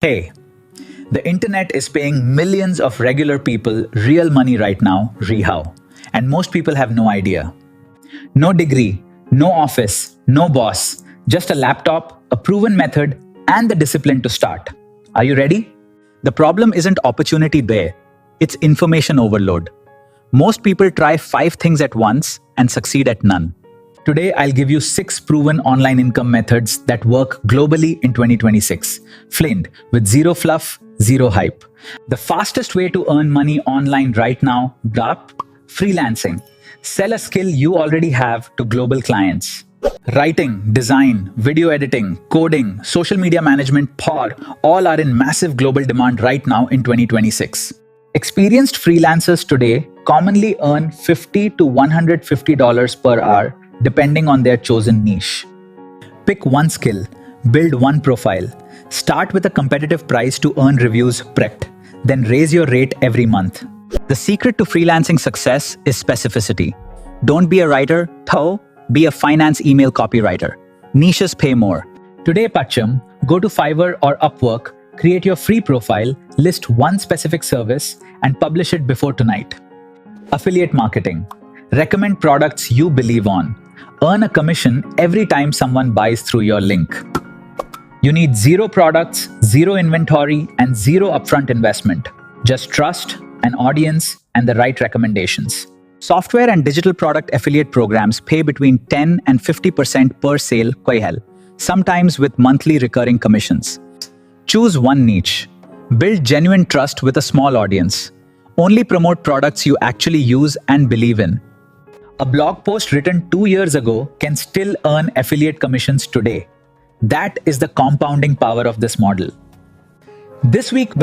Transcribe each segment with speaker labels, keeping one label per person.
Speaker 1: Hey, the internet is paying millions of regular people real money right now, rehow, and most people have no idea. No degree, no office, no boss, just a laptop, a proven method, and the discipline to start. Are you ready? The problem isn't opportunity there, it's information overload. Most people try 5 things at once and succeed at none. Today, I'll give you 6 proven online income methods that work globally in 2026, flamed with zero fluff, zero hype. The fastest way to earn money online right now, freelancing. Sell a skill you already have to global clients. Writing, design, video editing, coding, social media management, POR, all are in massive global demand right now in 2026. Experienced freelancers today commonly earn $50 to $150 per hour depending on their chosen niche. Pick one skill, build one profile, start with a competitive price to earn reviews prepped, then raise your rate every month. The secret to freelancing success is specificity. Don't be a writer, be a finance email copywriter. Niches pay more. Today, Pacham, go to Fiverr or Upwork, create your free profile, list one specific service, and publish it before tonight. Affiliate marketing. Recommend products you believe on. Earn a commission every time someone buys through your link. You need 0 products, 0 inventory, and 0 upfront investment. Just trust, an audience, and the right recommendations. Software and digital product affiliate programs pay between 10 and 50% per sale, sometimes with monthly recurring commissions. Choose one niche. Build genuine trust with a small audience. Only promote products you actually use and believe in. A blog post written 2 years ago can still earn affiliate commissions today. That is the compounding power of this model. This week,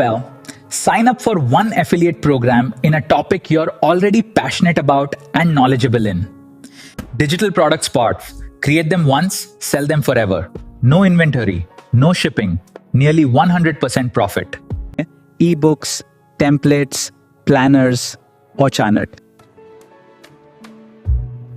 Speaker 1: sign up for one affiliate program in a topic you're already passionate about and knowledgeable in. Digital product spots. Create them once, sell them forever. No inventory, no shipping, nearly 100% profit. Ebooks, templates, planners, or channel.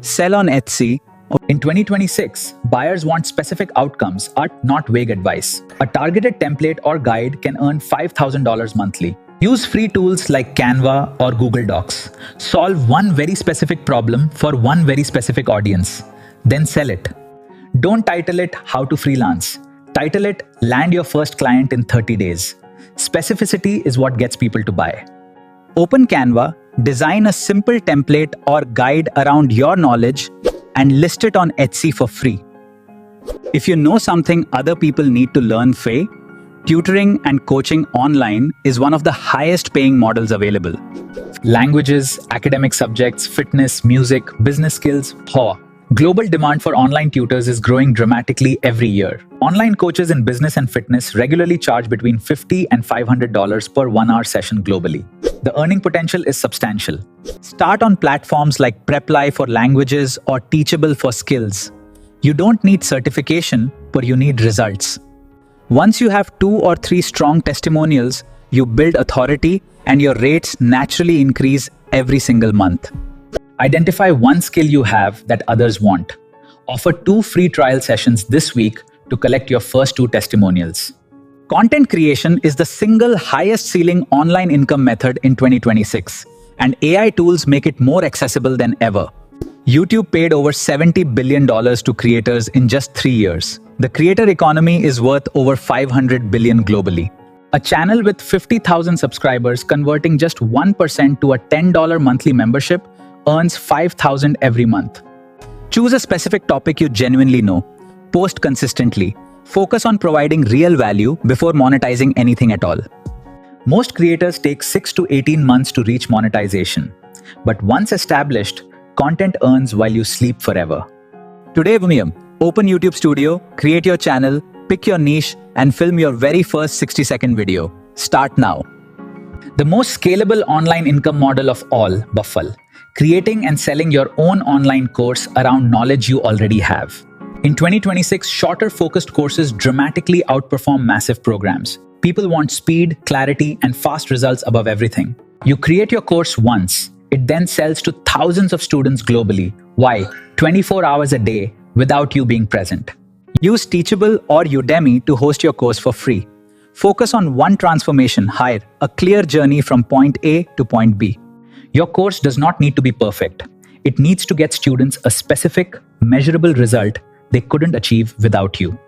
Speaker 1: Sell on Etsy. In 2026, buyers want specific outcomes, not vague advice. A targeted template or guide can earn $5,000 monthly. Use free tools like Canva or Google Docs. Solve one very specific problem for one very specific audience. Then sell it. Don't title it How to Freelance. Title it Land Your First Client in 30 days. Specificity is what gets people to buy. Open Canva, design a simple template or guide around your knowledge, and list it on Etsy for free. If you know something other people need to learn, tutoring and coaching online is one of the highest paying models available. Languages, academic subjects, fitness, music, business skills, global demand for online tutors is growing dramatically every year. Online coaches in business and fitness regularly charge between $50 and $500 per 1-hour session globally. The earning potential is substantial. Start on platforms like Preply for languages or Teachable for skills. You don't need certification, but you need results. Once you have 2 or 3 strong testimonials, you build authority and your rates naturally increase every single month. Identify one skill you have that others want. Offer 2 free trial sessions this week to collect your first 2 testimonials. Content creation is the single highest ceiling online income method in 2026, and AI tools make it more accessible than ever. YouTube paid over $70 billion to creators in just 3 years. The creator economy is worth over $500 billion globally. A channel with 50,000 subscribers converting just 1% to a $10 monthly membership earns $5,000 every month. Choose a specific topic you genuinely know. Post consistently. Focus on providing real value before monetizing anything at all. Most creators take 6 to 18 months to reach monetization. But once established, content earns while you sleep forever. Today, open YouTube Studio, create your channel, pick your niche, and film your very first 60-second video. Start now. The most scalable online income model of all, Buffalo. Creating and selling your own online course around knowledge you already have. In 2026, shorter focused courses dramatically outperform massive programs. People want speed, clarity, and fast results above everything. You create your course once. It then sells to thousands of students globally. Why? 24 hours a day without you being present. Use Teachable or Udemy to host your course for free. Focus on one transformation, hire a clear journey from point A to point B. Your course does not need to be perfect. It needs to get students a specific, measurable result they couldn't achieve without you.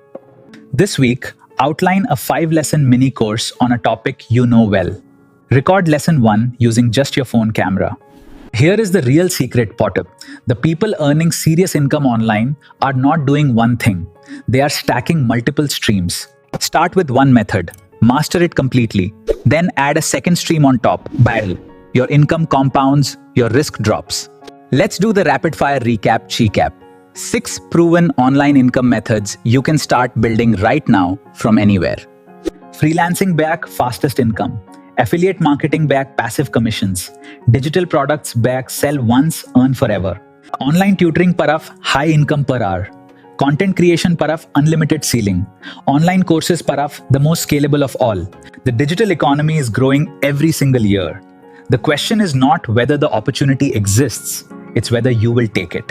Speaker 1: This week, outline a 5-lesson mini course on a topic you know well. Record lesson 1 using just your phone camera. Here is the real secret, Potter. The people earning serious income online are not doing one thing. They are stacking multiple streams. Start with one method, master it completely, then add a second stream on top, barrel. Your income compounds, your risk drops. Let's do the rapid-fire recap. 6 proven online income methods you can start building right now from anywhere. Freelancing back fastest income. Affiliate marketing back passive commissions. Digital products back sell once, earn forever. Online tutoring paraf high income per hour. Content creation paraf unlimited ceiling. Online courses paraf the most scalable of all. The digital economy is growing every single year. The question is not whether the opportunity exists, it's whether you will take it.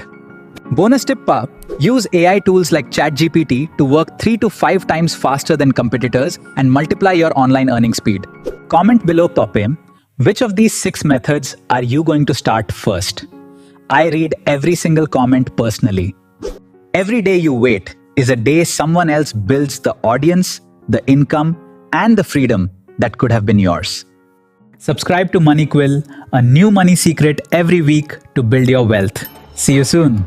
Speaker 1: Bonus tip pa, use AI tools like ChatGPT to work 3 to 5 times faster than competitors and multiply your online earning speed. Comment below Topim, which of these 6 methods are you going to start first? I read every single comment personally. Every day you wait is a day someone else builds the audience, the income, and the freedom that could have been yours. Subscribe to Money Quill, a new money secret every week to build your wealth. See you soon.